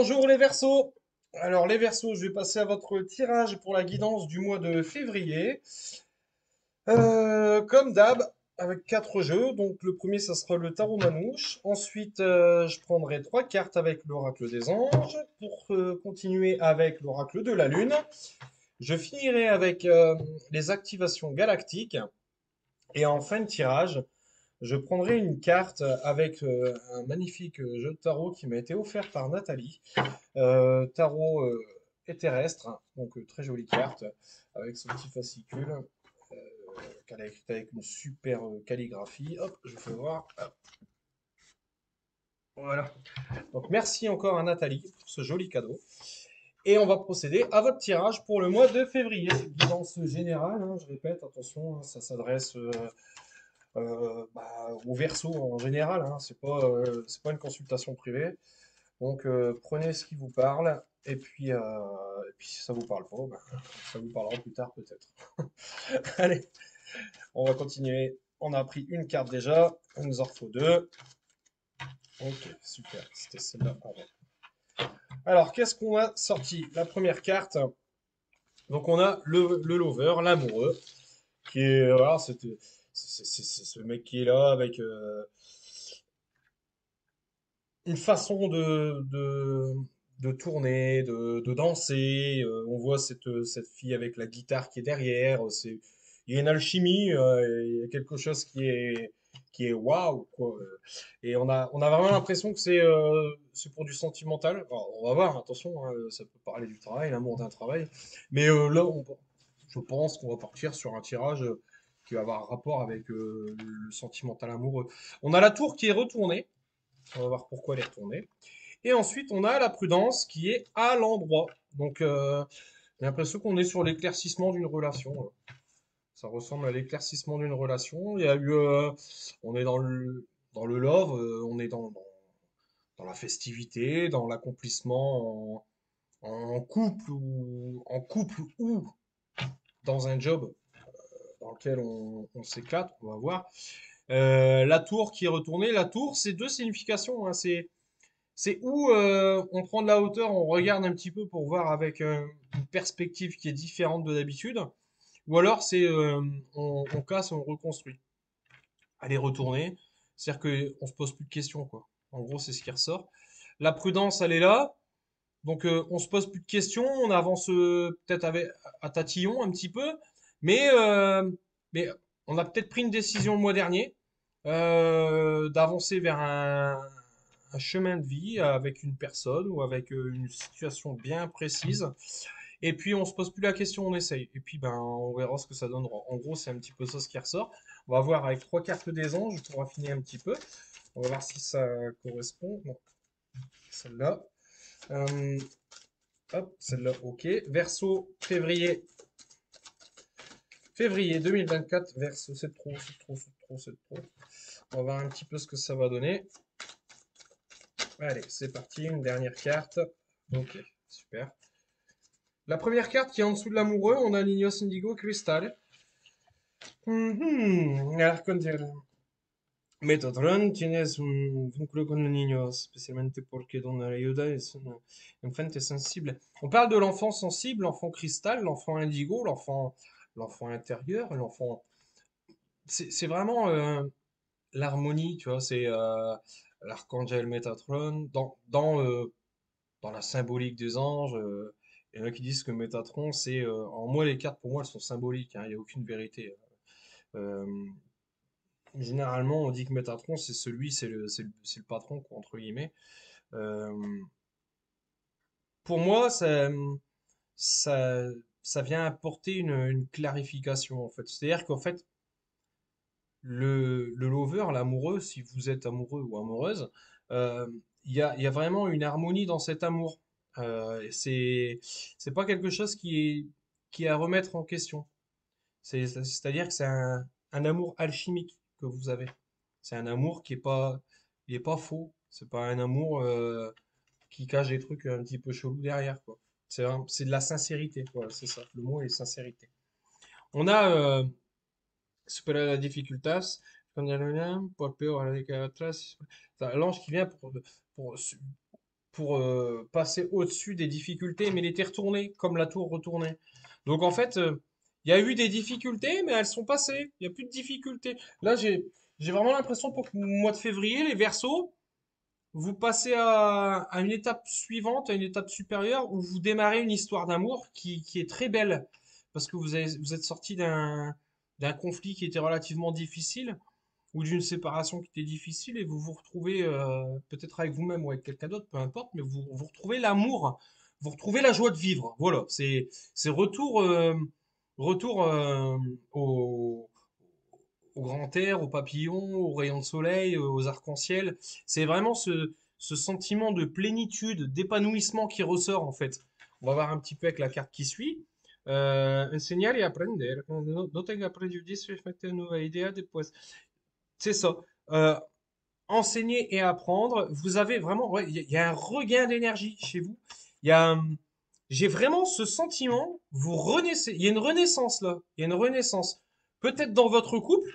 Bonjour les Verseaux. Alors les Verseaux, je vais passer à votre tirage pour la guidance du mois de février. Comme d'hab, avec quatre jeux. Donc le premier, ça sera le tarot manouche. Ensuite, je prendrai trois cartes avec l'oracle des anges. Pour continuer avec l'oracle de la lune. Je finirai avec les activations galactiques. Et en fin de tirage, je prendrai une carte avec un magnifique jeu de tarot qui m'a été offert par Nathalie. Tarot et terrestre, hein, donc très jolie carte avec son petit fascicule qu'elle a écrit avec une super calligraphie. Hop, je fais voir. Hop, voilà. Donc merci encore à Nathalie pour ce joli cadeau. Et on va procéder à votre tirage pour le mois de février. C'est une guidance générale, hein, je répète, attention, hein, ça s'adresse au verso en général, hein, c'est pas une consultation privée. Donc prenez ce qui vous parle et puis si ça vous parle pas, ben, ça vous parlera plus tard peut-être. Allez, on va continuer. On a pris une carte déjà, il nous en faut deux. Ok, super, c'était celle-là avant. Alors, qu'est-ce qu'on a sorti? La première carte, donc on a le lover, l'amoureux, qui est, voilà, c'est ce mec qui est là avec une façon de tourner, de danser. On voit cette fille avec la guitare qui est derrière. Il y a une alchimie, il y a quelque chose qui est waouh, quoi. Et on a vraiment l'impression que c'est pour du sentimental. Alors, on va voir, attention, hein, ça peut parler du travail, l'amour d'un travail. Mais là, je pense qu'on va partir sur un tirage qui va avoir un rapport avec le sentimental amoureux. On a la tour qui est retournée. On va voir pourquoi elle est retournée. Et ensuite, on a la prudence qui est à l'endroit. Donc, j'ai l'impression qu'on est sur l'éclaircissement d'une relation. Ça ressemble à l'éclaircissement d'une relation. Il y a eu, on est dans le love, on est dans la festivité, dans l'accomplissement en couple ou dans un job dans lequel on s'éclate. On va voir. La tour qui est retournée. La tour, c'est deux significations, hein. C'est où on prend de la hauteur, on regarde un petit peu pour voir avec une perspective qui est différente de d'habitude, ou alors c'est on casse, on reconstruit. Aller retourner, c'est-à-dire qu'on se pose plus de questions, quoi. En gros, c'est ce qui ressort. La prudence, elle est là, donc on se pose plus de questions, on avance peut-être à tatillon un petit peu, mais, euh, mais on a peut-être pris une décision le mois dernier d'avancer vers un chemin de vie avec une personne ou avec une situation bien précise. Et puis on se pose plus la question, on essaye. Et puis ben on verra ce que ça donnera. En gros, c'est un petit peu ça ce qui ressort. On va voir avec trois cartes des anges pour affiner un petit peu. On va voir si ça correspond. Non, celle-là. Euh, Hop, celle-là, ok. Verseau, février 2024. Verseau, c'est trop, c'est trop, c'est trop, c'est trop. On va voir un petit peu ce que ça va donner. Allez, c'est parti, une dernière carte. Ok, super. La première carte qui est en dessous de l'amoureux, on a l'Ignos Indigo Crystal. Arcangel. Metatron, tienes un vínculo con el niño, especialmente porque donde la ayuda es una enfant sensible. On parle de l'enfant sensible, l'enfant cristal, l'enfant indigo, l'enfant intérieur, l'enfant. C'est vraiment l'harmonie, tu vois, c'est l'archangel Métatron dans la symbolique des anges. Il y en a qui disent que Métatron, c'est. En moi, les cartes, pour moi, elles sont symboliques, hein, il n'y a aucune vérité. Euh, Généralement, on dit que Métatron, c'est le patron, quoi, entre guillemets. Euh, pour moi, ça, ça vient apporter une clarification, en fait. C'est-à-dire qu'en fait, le lover, l'amoureux, si vous êtes amoureux ou amoureuse, euh, il y a vraiment une harmonie dans cet amour. Et c'est pas quelque chose qui est à remettre en question. C'est-à-dire que c'est un amour alchimique que vous avez. C'est un amour il est pas faux. C'est pas un amour qui cache des trucs un petit peu chelous derrière, quoi. C'est de la sincérité, voilà, c'est ça. Le mot est sincérité. On a superar las dificultades, con el por peor, l'ange qui vient pour passer au-dessus des difficultés, mais il était retourné, comme la tour retournée. Donc en fait, il y a eu des difficultés, mais elles sont passées. Il n'y a plus de difficultés. Là, j'ai vraiment l'impression pour le mois de février, les Verseaux, vous passez à une étape suivante, à une étape supérieure, où vous démarrez une histoire d'amour qui est très belle, parce que vous êtes sorti d'un conflit qui était relativement difficile, ou d'une séparation qui était difficile, et vous vous retrouvez peut-être avec vous-même ou avec quelqu'un d'autre, peu importe, mais vous retrouvez l'amour, vous retrouvez la joie de vivre. Voilà, c'est retour au, au grand air, aux papillons, aux rayons de soleil, aux arcs-en-ciel. C'est vraiment ce sentiment de plénitude, d'épanouissement qui ressort en fait. On va voir un petit peu avec la carte qui suit. Enseñar y aprender. No tenga prejuicio respecto a nueva idea después. C'est ça. Euh, Enseigner et apprendre. Vous avez vraiment, ouais, il y a un regain d'énergie chez vous. Il y a, j'ai vraiment ce sentiment, vous renaissez. Il y a une renaissance là. Il y a une renaissance. Peut-être dans votre couple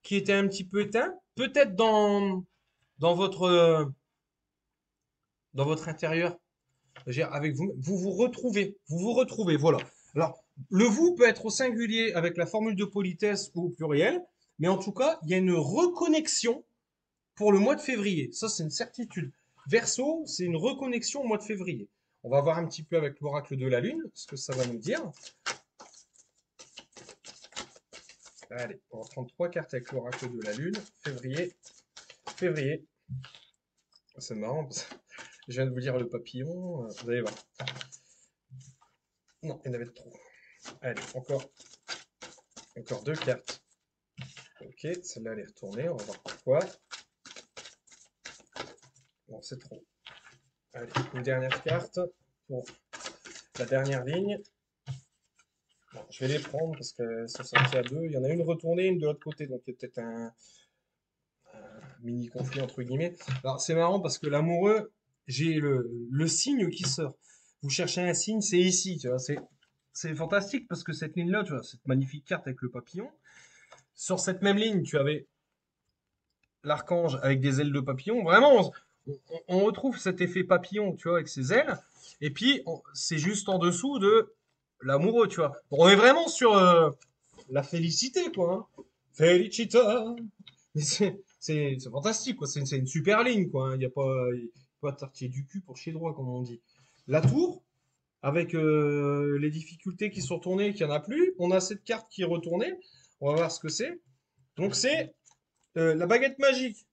qui était un petit peu éteint. Peut-être dans votre, dans votre intérieur. Avec vous, vous retrouvez. Vous vous retrouvez. Voilà. Alors, le vous peut être au singulier avec la formule de politesse ou au pluriel. Mais en tout cas, il y a une reconnexion pour le mois de février. Ça, c'est une certitude. Verseau, c'est une reconnexion au mois de février. On va voir un petit peu avec l'oracle de la Lune ce que ça va nous dire. Allez, on va prendre trois cartes avec l'oracle de la Lune. Février. Février. C'est marrant. Je viens de vous dire le papillon. Vous allez voir. Non, il y en avait trop. Allez, encore deux cartes. Ok, celle-là, elle est retournée. On va voir pourquoi. Non, c'est trop. Allez, une dernière carte pour la dernière ligne. Bon, je vais les prendre parce qu'elles sont sorties à deux. Il y en a une retournée, une de l'autre côté. Donc il y a peut-être un mini conflit entre guillemets. Alors c'est marrant parce que l'amoureux, j'ai le signe qui sort. Vous cherchez un signe, c'est ici. Tu vois, c'est fantastique parce que cette ligne-là, tu vois, cette magnifique carte avec le papillon. Sur cette même ligne, tu avais l'archange avec des ailes de papillon. Vraiment, on retrouve cet effet papillon, tu vois, avec ses ailes. Et puis, c'est juste en dessous de l'amoureux, tu vois. On est vraiment sur la félicité, quoi. Hein. Felicita. Mais c'est fantastique, quoi. C'est une super ligne, quoi. Hein. Il n'y a pas tartier du cul pour chier droit, comme on dit. La tour, avec les difficultés qui sont retournées, qu'il n'y en a plus. On a cette carte qui est retournée. On va voir ce que c'est. Donc, c'est la baguette magique.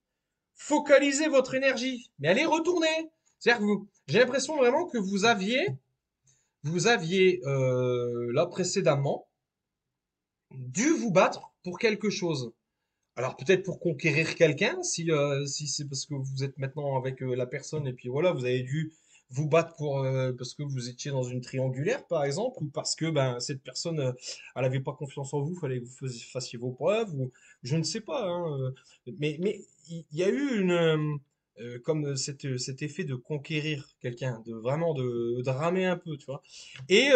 Focalisez votre énergie. Mais elle est retournée. C'est-à-dire que j'ai l'impression vraiment que vous aviez là précédemment dû vous battre pour quelque chose. Alors peut-être pour conquérir quelqu'un, si c'est parce que vous êtes maintenant avec la personne et puis voilà, vous avez dû vous battre pour parce que vous étiez dans une triangulaire par exemple, ou parce que ben cette personne elle avait pas confiance en vous, fallait que vous fassiez vos preuves, ou je ne sais pas. Hein, mais il y a eu comme cet effet de conquérir quelqu'un, de vraiment de ramer un peu, tu vois. Et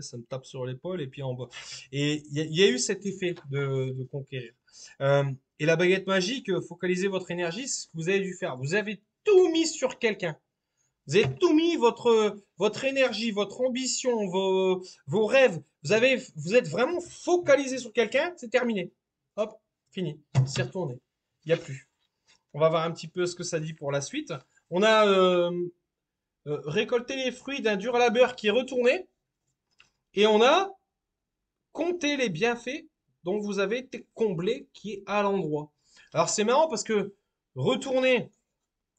ça me tape sur l'épaule et puis en bas. Et il y a eu cet effet de conquérir. Euh, et la baguette magique, focalisez votre énergie, c'est ce que vous avez dû faire. Vous avez tout mis sur quelqu'un. Vous avez tout mis, votre énergie, votre ambition, vos rêves. Vous êtes vraiment focalisé sur quelqu'un, c'est terminé. Hop, fini. C'est retourné. Il n'y a plus. On va voir un petit peu ce que ça dit pour la suite. On a récolté les fruits d'un dur labeur qui est retourné. Et on a comptez les bienfaits dont vous avez été comblé qui est à l'endroit. Alors c'est marrant parce que retourner,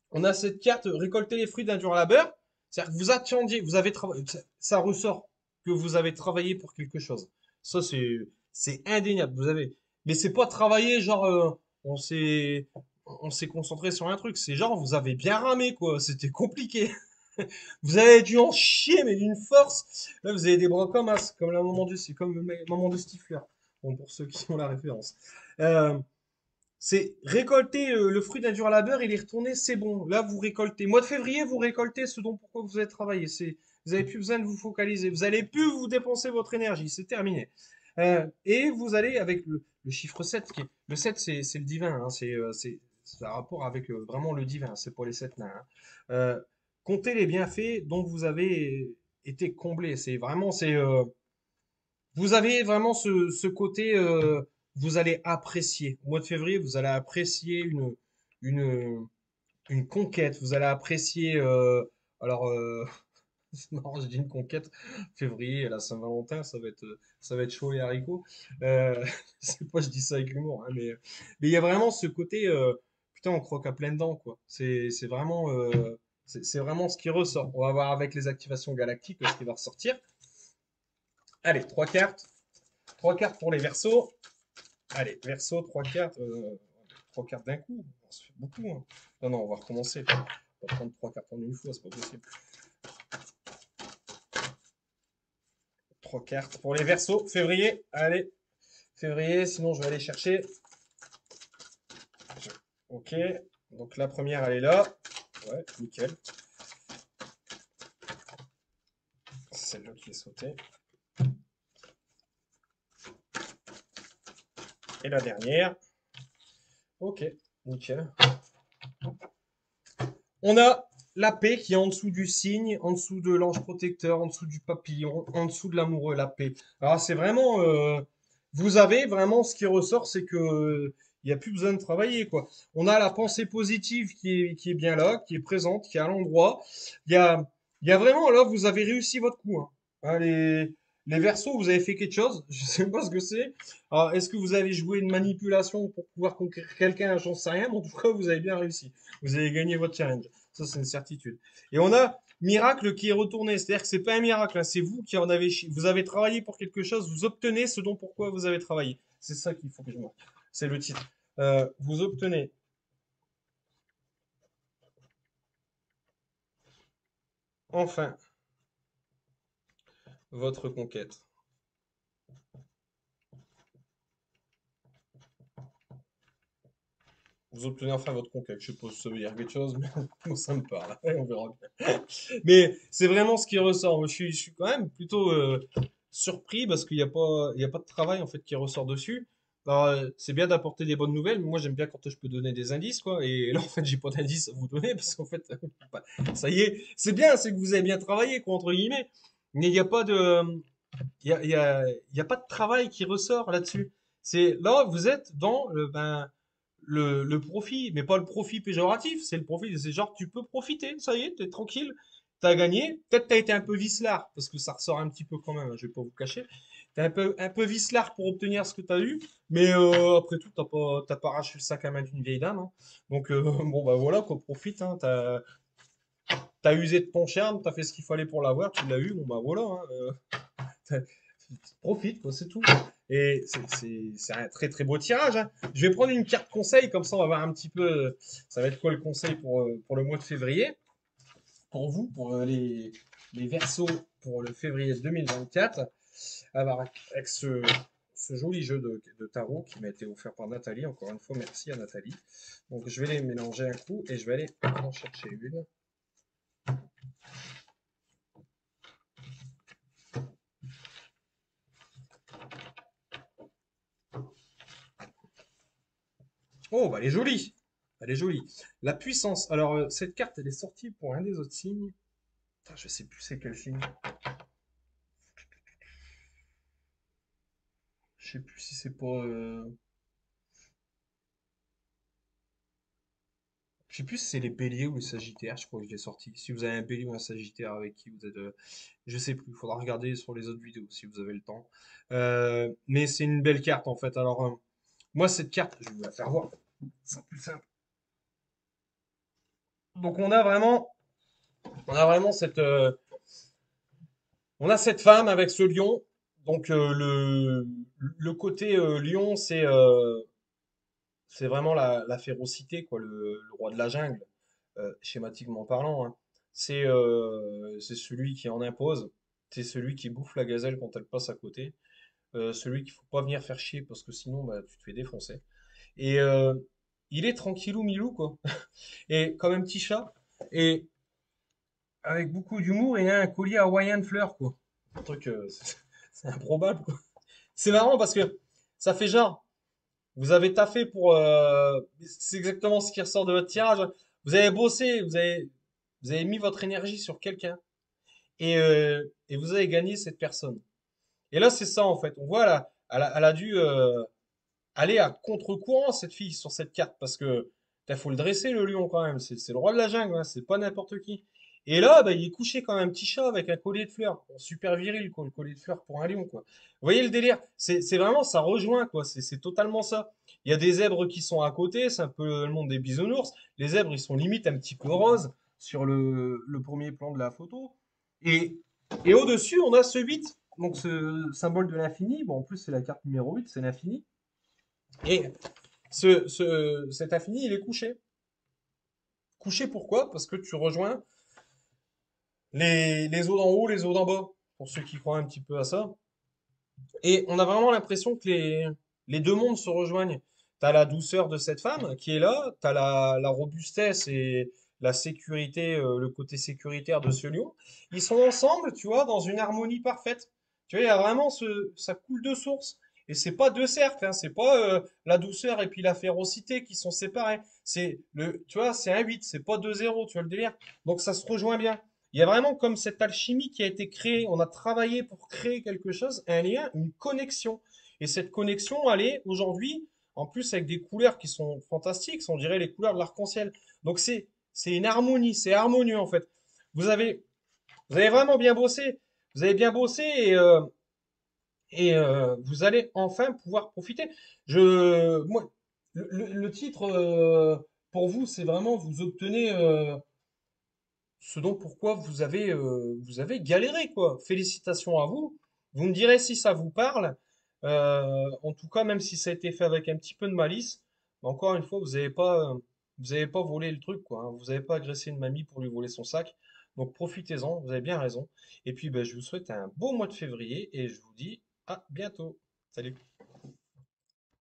on a cette carte récolter les fruits d'un dur labeur, c'est-à-dire que vous attendiez, vous avez travaillé, ça ressort que vous avez travaillé pour quelque chose. Ça c'est indéniable. Vous avez, mais c'est pas travailler genre on s'est concentré sur un truc. C'est genre vous avez bien ramé quoi. C'était compliqué. Vous avez dû en chier, mais d'une force. Là, vous avez des bras comme as, comme la maman comme maman de Stifler. Bon, pour ceux qui ont la référence. Euh, c'est récolter le fruit d'un dur labeur et les retourner, c'est bon. Là, vous récoltez. Mois de février, vous récoltez ce dont pourquoi vous avez travaillé. Vous avez plus besoin de vous focaliser. Vous allez plus vous dépenser votre énergie. C'est terminé. Et vous allez avec le chiffre 7. Le 7, c'est le divin. Hein, ça a rapport avec vraiment le divin, c'est pour les sept nains, hein. Euh, Comptez les bienfaits dont vous avez été comblés. C'est vraiment, vous avez vraiment ce côté, vous allez apprécier. Au mois de février, vous allez apprécier une, une conquête. Vous allez apprécier, alors, c'est marrant, j'ai dit une conquête. Février, la Saint-Valentin, ça va être chaud et haricots. Je sais pas, je dis ça avec humour, hein, mais il y a vraiment ce côté, putain, on croque à pleines dents, quoi. C'est vraiment ce qui ressort. On va voir avec les activations galactiques ce qui va ressortir. Allez, trois cartes pour les Verseaux. Allez, Verseau, trois cartes d'un coup. Ça fait beaucoup, hein. Non, non, on va recommencer. On va prendre trois cartes en une fois, c'est pas possible. Trois cartes pour les Verseaux. Février, allez, février, sinon je vais aller chercher. Ok, donc la première, elle est là. Ouais, nickel. C'est celle-là qui est sautée. Et la dernière. Ok, nickel. On a la paix qui est en dessous du cygne, en dessous de l'ange protecteur, en dessous du papillon, en dessous de l'amoureux, la paix. Alors c'est vraiment, vous avez vraiment ce qui ressort, c'est que il n'y a plus besoin de travailler, quoi. On a la pensée positive qui est bien là, qui est présente, qui est à l'endroit. Il y a, il y a vraiment, là, vous avez réussi votre coup, hein. Hein, les Verseaux, vous avez fait quelque chose, je sais pas ce que c'est. Alors, est-ce que vous avez joué une manipulation pour pouvoir conquérir quelqu'un? J'en sais rien, mais en tout cas, vous avez bien réussi. Vous avez gagné votre challenge. Ça, c'est une certitude. Et on a miracle qui est retourné. C'est-à-dire que c'est pas un miracle, hein, c'est vous qui en avez, vous avez travaillé pour quelque chose, vous obtenez ce dont pourquoi vous avez travaillé. C'est ça qu'il faut que je marque. C'est le titre. Vous obtenez enfin votre conquête. Vous obtenez enfin votre conquête. Je sais pas si ça veut dire quelque chose, mais moi, ça me parle. On verra bien. Mais c'est vraiment ce qui ressort. Moi, je suis quand même plutôt surpris parce qu'il n'y a il y a pas de travail en fait qui ressort dessus. Alors, c'est bien d'apporter des bonnes nouvelles, mais moi j'aime bien quand je peux donner des indices, quoi. Et là, en fait, j'ai pas d'indices à vous donner parce qu'en fait, bah, ça y est, c'est bien, c'est que vous avez bien travaillé, quoi, entre guillemets. Mais il n'y a pas de, il y a pas de travail qui ressort là-dessus. C'est là, vous êtes dans le profit, mais pas le profit péjoratif, c'est le profit, c'est genre tu peux profiter, ça y est, t'es tranquille, t'as gagné, peut-être t'as été un peu vicelard, parce que ça ressort un petit peu quand même, hein, je vais pas vous cacher, t'es un peu vicelard pour obtenir ce que t'as eu, mais après tout, t'as pas arraché le sac à main d'une vieille dame, hein. Donc bon bah voilà, qu'on profite, hein, t'as usé de ton charme, t'as fait ce qu'il fallait pour l'avoir, tu l'as eu, bon bah voilà, hein, profite, quoi, c'est tout. Et c'est un très très beau tirage, hein. Je vais prendre une carte conseil, comme ça on va voir un petit peu, ça va être quoi le conseil pour le mois de février, pour vous, pour les Verseaux, pour le février 2024, avec ce joli jeu de tarot qui m'a été offert par Nathalie. Encore une fois, merci à Nathalie. Donc je vais les mélanger un coup et je vais aller en chercher une. Oh, bah elle est jolie! Elle est jolie. La puissance. Alors, cette carte, elle est sortie pour un des autres signes. Putain, je sais plus c'est quel signe. Je sais plus si c'est pas. Je sais plus si c'est les béliers ou les sagittaires, je crois que je l'ai sorti. Si vous avez un bélier ou un sagittaire avec qui vous êtes. Je sais plus, il faudra regarder sur les autres vidéos si vous avez le temps. Mais c'est une belle carte en fait. Alors, moi, cette carte, je vais vous la faire voir. C'est plus simple. Donc, on a vraiment on a cette femme avec ce lion. Donc, le côté lion, c'est vraiment la férocité, quoi, le roi de la jungle, schématiquement parlant, hein. C'est celui qui en impose, c'est celui qui bouffe la gazelle quand elle passe à côté, celui qu'il faut pas venir faire chier parce que sinon bah, tu te fais défoncer. Et il est tranquillou milou, quoi. Et comme un petit chat, et avec beaucoup d'humour et un collier hawaïen de fleurs, quoi. Un truc, c'est improbable, quoi. C'est marrant parce que ça fait genre. Vous avez taffé pour... c'est exactement ce qui ressort de votre tirage. Vous avez bossé, vous avez mis votre énergie sur quelqu'un et vous avez gagné cette personne. Et là, c'est ça en fait. On voit là, elle a dû aller à contre-courant cette fille sur cette carte parce que faut le dresser le lion quand même. C'est le roi de la jungle, hein, c'est pas n'importe qui. Et là, bah, il est couché comme un petit chat avec un collier de fleurs. Bon, super viril, quoi, le collier de fleurs pour un lion, quoi. Vous voyez le délire? C'est vraiment, ça rejoint, quoi. C'est totalement ça. Il y a des zèbres qui sont à côté, c'est un peu le monde des bisounours. Les zèbres, ils sont limite un petit peu roses sur le premier plan de la photo. Et, et au-dessus, on a ce 8, donc ce symbole de l'infini. Bon, en plus, c'est la carte numéro 8, c'est l'infini. Et cet infini, il est couché. Couché pourquoi? Parce que tu rejoins les eaux d'en haut, les eaux d'en bas, pour ceux qui croient un petit peu à ça. Et on a vraiment l'impression que les deux mondes se rejoignent. Tu as la douceur de cette femme qui est là, tu as la robustesse et la sécurité, le côté sécuritaire de ce lion. Ils sont ensemble, tu vois, dans une harmonie parfaite. Tu vois, il y a vraiment ça coule de source. Et c'est pas deux cercles, hein, c'est pas la douceur et puis la férocité qui sont séparés. Tu vois, c'est un 8, c'est pas deux zéros, tu vois le délire. Donc ça se rejoint bien. Il y a vraiment comme cette alchimie qui a été créée. On a travaillé pour créer quelque chose, un lien, une connexion. Et cette connexion, elle est aujourd'hui, en plus avec des couleurs qui sont fantastiques, on dirait les couleurs de l'arc-en-ciel. Donc c'est une harmonie, c'est harmonieux en fait. Vous avez, vous avez vraiment bien bossé. Vous avez bien bossé et vous allez enfin pouvoir profiter. Moi, le titre pour vous, c'est vraiment vous obtenez ce dont pourquoi vous avez galéré, quoi. Félicitations à vous. Vous me direz si ça vous parle. En tout cas, même si ça a été fait avec un petit peu de malice, encore une fois, vous avez pas volé le truc, quoi, hein. Vous n'avez pas agressé une mamie pour lui voler son sac. Donc profitez-en, vous avez bien raison. Et puis, ben, je vous souhaite un beau mois de février et je vous dis à bientôt. Salut.